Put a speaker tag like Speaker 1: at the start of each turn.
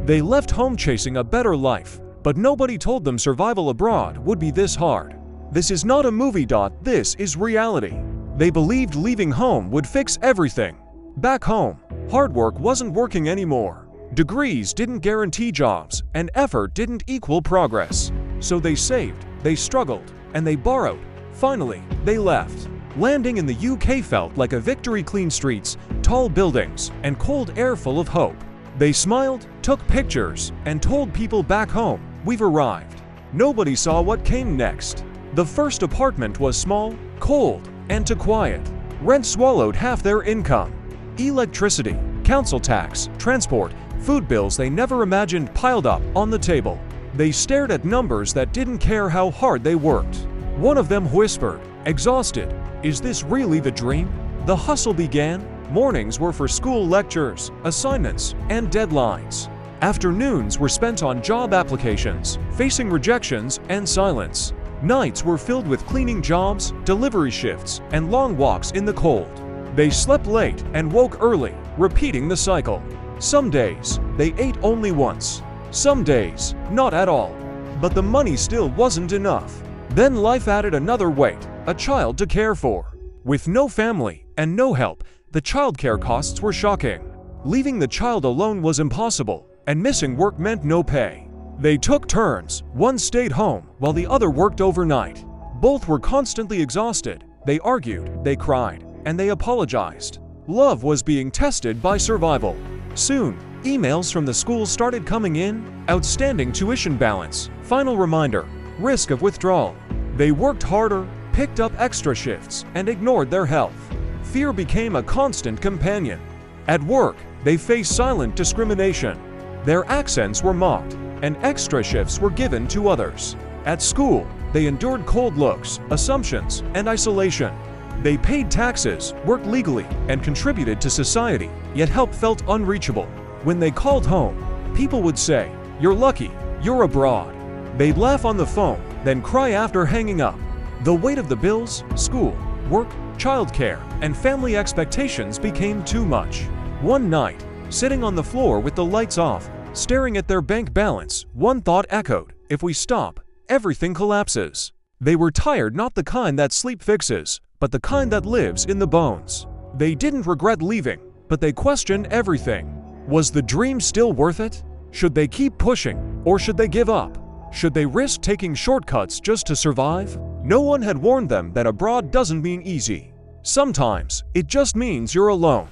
Speaker 1: They left home chasing a better life, but nobody told them survival abroad would be this hard. This is not a movie. This is reality. They believed leaving home would fix everything. Back home, hard work wasn't working anymore. Degrees didn't guarantee jobs, and effort didn't equal progress. So they saved, they struggled, and they borrowed. Finally, they left. Landing in the UK felt like a victory. Clean streets, tall buildings, and cold air full of hope. They smiled, took pictures, and told people back home, "We've arrived." Nobody saw what came next. The first apartment was small, cold, and too quiet. Rent swallowed half their income. Electricity, council tax, transport, food bills they never imagined piled up on the table. They stared at numbers that didn't care how hard they worked. One of them whispered, exhausted, "Is this really the dream?" The hustle began. Mornings were for school lectures, assignments, and deadlines. Afternoons were spent on job applications, facing rejections and silence. Nights were filled with cleaning jobs, delivery shifts, and long walks in the cold. They slept late and woke early, repeating the cycle. Some days, they ate only once. Some days, not at all. But the money still wasn't enough. Then life added another weight, a child to care for. With no family and no help, the childcare costs were shocking. Leaving the child alone was impossible, and missing work meant no pay. They took turns. One stayed home while the other worked overnight. Both were constantly exhausted. They argued, they cried, and they apologized. Love was being tested by survival. Soon, emails from the school started coming in. Outstanding tuition balance, final reminder, risk of withdrawal. They worked harder, picked up extra shifts, and ignored their health. Fear became a constant companion. At work, they faced silent discrimination. Their accents were mocked, and extra shifts were given to others. At school, they endured cold looks, assumptions, and isolation. They paid taxes, worked legally, and contributed to society, yet help felt unreachable. When they called home, people would say, "You're lucky, you're abroad." They'd laugh on the phone, then cry after hanging up. The weight of the bills, school, work, childcare, and family expectations became too much. One night, sitting on the floor with the lights off, staring at their bank balance, one thought echoed, "If we stop, everything collapses." They were tired, not the kind that sleep fixes, but the kind that lives in the bones. They didn't regret leaving, but they questioned everything. Was the dream still worth it? Should they keep pushing, or should they give up? Should they risk taking shortcuts just to survive? No one had warned them that abroad doesn't mean easy. Sometimes, it just means you're alone.